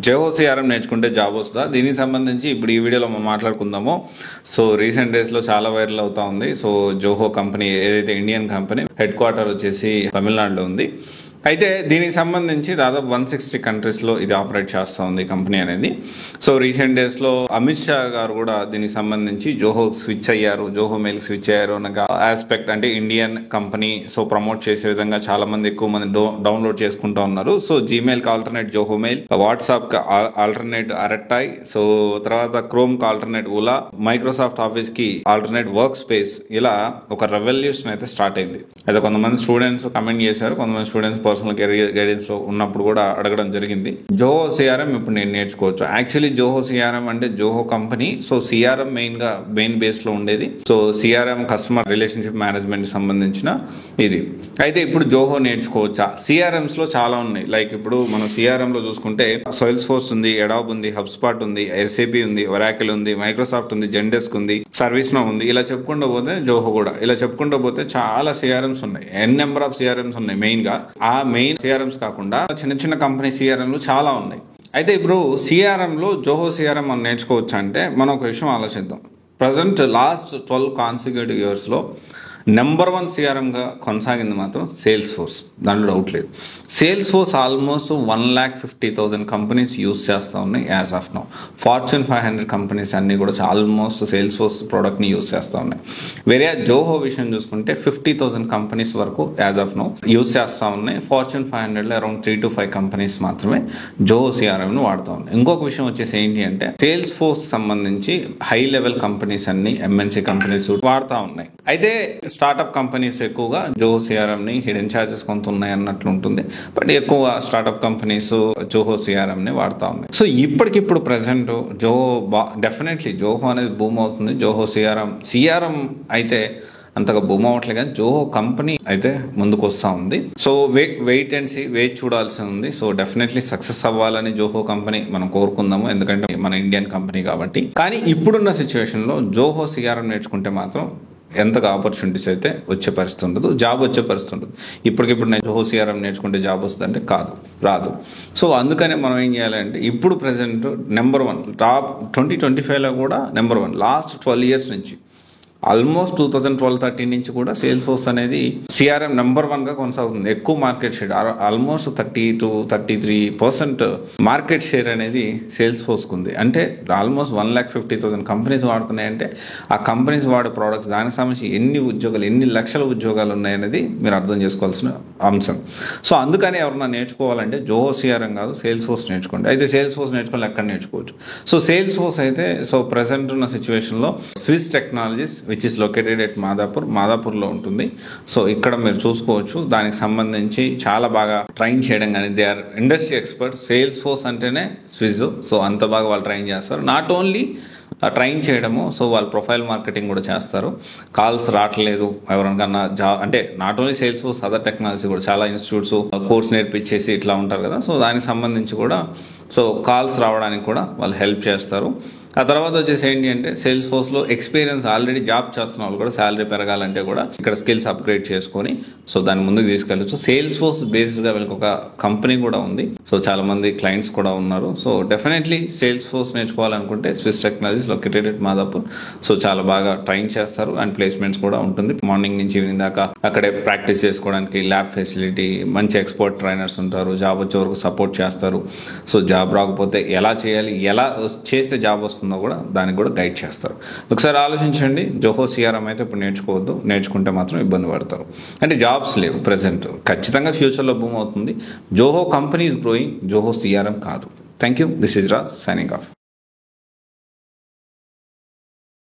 Zoho CRM నేర్చుకుంటే job వస్తుందా? దీనికి సంబంధించి ఇప్పుడు ఈ వీడియోలో మనం మాట్లాడుకుందాము. సో రీసెంట్ డేస్లో చాలా వైరల్ అవుతా ఉంది. సో జోహో కంపెనీ ఏదైతే ఇండియన్ కంపెనీ హెడ్ క్వార్టర్ వచ్చేసి తమిళనాడులో ఉంది. అయితే దీనికి సంబంధించి దాదాపు 160 కంట్రీస్లో ఇది ఆపరేట్ చేస్తూ ఉంది కంపెనీ అనేది. సో రీసెంట్ డేస్లో అమిత్ షా గారు కూడా దీనికి సంబంధించి జోహో స్విచ్ అయ్యారు, జోహో మెయిల్ స్విచ్ అయ్యారు అన్న ఆస్పెక్ట్, అంటే ఇండియన్ కంపెనీ సో ప్రమోట్ చేసే విధంగా చాలా మంది ఎక్కువ మంది డౌన్లోడ్ చేసుకుంటూ ఉన్నారు. సో జీమెయిల్కి ఆల్టర్నేట్ జోహో మెయిల్, వాట్సాప్కి ఆల్టర్నేట్ అరెట్టాయ్, సో తర్వాత క్రోమ్కి ఆల్టర్నేట్ ఉలా, మైక్రోసాఫ్ట్ ఆఫీస్కి ఆల్టర్నేట్ వర్క్ స్పేస్, ఇలా ఒక రెవల్యూషన్ అయితే స్టార్ట్ అయింది. అయితే కొంతమంది స్టూడెంట్స్ కమెంట్ చేశారు, కొంతమంది స్టూడెంట్స్ పర్సనల్ కెరీర్ గైడెన్స్ లో ఉన్నప్పుడు కూడా అడగడం జరిగింది. జోహో సిఆర్ఎం ఇప్పుడు నేను నేర్చుకోవచ్చు. యాక్చువల్లీ జోహో సిఆర్ఎం అంటే Zoho company, so CRM main base లో ఉండేది. So CRM customer relationship management సంబంధించిన ఇది. అయితే ఇప్పుడు జోహో నేర్చుకోవచ్చా? సిఆర్ఎంస్ లో చాలా ఉన్నాయి. లైక్ ఇప్పుడు మనం సిఆర్ఎం లో చూసుకుంటే సేల్స్ ఫోర్స్ ఉంది, అడాబ్ ఉంది, హబ్స్పాట్ ఉంది, ఎస్ఏపీ ఉంది, ఒరాకిల్ ఉంది, మైక్రోసాఫ్ట్ ఉంది, జెండెస్క్ ఉంది, సర్వీస్ నో ఉంది. ఇలా చెప్పుకుంటూ పోతే జోహో కూడా, ఇలా చెప్పుకుంటూ పోతే చాలా సిఆర్ఎంస్ ఉన్నాయి. నెంబర్ ఆఫ్ సిఆర్ఎంస్ ఉన్నాయి. మెయిన్ గా ఆ మెయిన్ సిఆర్ఎంస్ కాకుండా చిన్న చిన్న కంపెనీ సిఆర్ఎంలు చాలా ఉన్నాయి. అయితే ఇప్పుడు సిఆర్ఎంలో జోహో సిఆర్ఎం మనం నేర్చుకోవచ్చు అంటే మనం ఒక విషయం ఆలోచిద్దాం. ప్రజెంట్ లాస్ట్ 12 కాన్సిక్యూటివ్ ఇయర్స్లో నెంబర్ 1 సిఆర్ఎంగా కొనసాగింది మాత్రం సేల్స్ ఫోర్స్, దాంట్లో డౌట్ లేదు. Sales force almost 1,50,000 companies use చేస్తూ ఉన్నాయి as of now. Fortune 500 companies అన్నీ కూడా ఆల్మోస్ట్ సేల్స్ ఫోర్స్ ప్రోడక్ట్ని యూజ్ చేస్తూ ఉన్నాయి. వేరే జోహో విషయం చూసుకుంటే 50,000 కంపెనీస్ వరకు యాజ్ ఆఫ్ నౌ యూజ్ చేస్తూ ఉన్నాయి. ఫార్చ్యూన్ 500లో అరౌండ్ 3 to 5 కంపెనీస్ మాత్రమే జోహో సిఆర్ఎంను వాడుతూ ఉన్నాయి. ఇంకొక విషయం వచ్చేసి ఏంటి అంటే సేల్స్ ఫోర్స్ సంబంధించి హై లెవెల్ కంపెనీస్ అన్ని ఎంఎన్సీ కంపెనీస్ వాడుతూ ఉన్నాయి. అయితే స్టార్ట్అప్ కంపెనీస్ ఎక్కువగా జోహో సిఆర్ఎం ని హిడెన్ ఛార్జెస్ కొంత ఉన్నాయి అన్నట్లు ఉంటుంది. బట్ ఎక్కువ స్టార్ట్అప్ కంపెనీస్ జోహో సిఆర్ఎం ని వాడుతూ ఉన్నాయి. సో ఇప్పటికిప్పుడు ప్రెసెంట్ జోహో డెఫినెట్లీ జోహో అనేది బూమ్ అవుతుంది. జోహో సిఆర్ఎం అయితే అంతగా బూమ్ అవ్వట్లేదు, కానీ జోహో కంపెనీ అయితే ముందుకు వస్తూ ఉంది. సో వెయిట్ అండ్ సీ, వేచి చూడాల్సి ఉంది. సో డెఫినెట్లీ సక్సెస్ అవ్వాలని జోహో కంపెనీ మనం కోరుకుందాము, ఎందుకంటే మన ఇండియన్ కంపెనీ కాబట్టి. కానీ ఇప్పుడున్న సిచ్యువేషన్లో జోహో సిఆర్ఎం నేర్చుకుంటే మాత్రం ఎంతగా ఆపర్చునిటీస్ అయితే వచ్చే పరిస్థితి ఉండదు, జాబ్ వచ్చే పరిస్థితి ఉండదు. ఇప్పటికిప్పుడు నేను జోహో సిఆర్ఎం నేర్చుకుంటే జాబ్ వస్తుంది అంటే రాదు. సో అందుకనే మనం ఏం చేయాలంటే ఇప్పుడు ప్రెసెంట్ నెంబర్ 1 టాప్ 2025లో కూడా నెంబర్ 1 లాస్ట్ 12 ఇయర్స్ నుంచి ఆల్మోస్ట్ 2012-13 నుంచి కూడా సేల్స్ ఫోర్స్ అనేది సిఆర్ఎం నెంబర్ 1గా కొనసాగుతుంది. ఎక్కువ market share, almost 30 to 33% market share అనేది సేల్స్ ఫోర్స్కి ఉంది. అంటే ఆల్మోస్ట్ 1,50,000 కంపెనీస్ వాడుతున్నాయంటే ఆ కంపెనీస్ వాడే ప్రోడక్ట్స్, దానికి సంబంధించి ఎన్ని లక్షల ఉద్యోగాలు ఉన్నాయనేది మీరు అర్థం చేసుకోవాల్సిన అంశం. సో అందుకని ఎవరన్నా నేర్చుకోవాలంటే జోహో సిఆర్ఎం కాదు, సేల్స్ ఫోర్స్ నేర్చుకోండి. అయితే సేల్స్ ఫోర్స్ నేర్చుకోవాలి, ఎక్కడ నేర్చుకోవచ్చు? సో సేల్స్ ఫోర్స్ అయితే ప్రెసెంట్ ఉన్న సిచ్యువేషన్లో Swiss Technologies which is located at మాదాపూర్లో ఉంటుంది. సో ఇక్కడ మీరు చూసుకోవచ్చు. దానికి సంబంధించి చాలా బాగా ట్రైన్ చేయడం కానీ, they are industry expert. Sales force అంటేనే స్విజ్, సో అంత బాగా వాళ్ళు ట్రైన్ చేస్తారు. నాట్ ఓన్లీ ట్రైన్ చేయడము, సో వాళ్ళు ప్రొఫైల్ మార్కెటింగ్ కూడా చేస్తారు. కాల్స్ రావట్లేదు ఎవరికన్నా అంటే not only sales force, other technology కూడా చాలా ఇన్స్టిట్యూట్స్ కోర్స్ నేర్పించేసి ఇట్లా ఉంటారు కదా. సో దానికి సంబంధించి కూడా కాల్స్ రావడానికి కూడా వాళ్ళు హెల్ప్ చేస్తారు. ఆ తర్వాత వచ్చేసి ఏంటి అంటే సేల్స్ ఫోర్స్లో ఎక్స్పీరియన్స్ ఆల్రెడీ జాబ్ చేస్తున్న వాళ్ళు కూడా శాలరీ పెరగాలంటే కూడా ఇక్కడ స్కిల్స్ అప్గ్రేడ్ చేసుకొని సో దాన్ని ముందుకు తీసుకెళ్ళచ్చు. సేల్స్ ఫోర్స్ బేస్డ్గా వీళ్ళకి ఒక కంపెనీ కూడా ఉంది. సో చాలా మంది క్లయింట్స్ కూడా ఉన్నారు. సో డెఫినెట్లీ సేల్స్ ఫోర్స్ నేర్చుకోవాలనుకుంటే Swiss Technologies located at Madhapur. So చాలా బాగా ట్రైన్ చేస్తారు అండ్ ప్లేస్మెంట్స్ కూడా ఉంటుంది. మార్నింగ్ నుంచి ఈవినింగ్ దాకా అక్కడే ప్రాక్టీస్ చేసుకోవడానికి ల్యాబ్ ఫెసిలిటీ, మంచి ఎక్స్పర్ట్ ట్రైనర్స్ ఉంటారు. జాబ్ వచ్చే వరకు సపోర్ట్ చేస్తారు. సో జాబ్ రాకపోతే ఎలా చేయాలి, ఎలా చేస్తే జాబ్ వస్తుంది కూడా దానికి కూడా గైడ్ చేస్తారు. ఒకసారి ఆలోచించండి. జోహో సిఆర్ఎం అయితే ఇప్పుడు నేర్చుకోవద్దు, నేర్చుకుంటే మాత్రం ఇబ్బంది పడతారు. అంటే జాబ్స్ లేవు ప్రెసెంట్, ఖచ్చితంగా ఫ్యూచర్లో బూమ్ అవుతుంది. Zoho company is growing, Zoho CRM కాదు. Thank you. This is Raj signing of.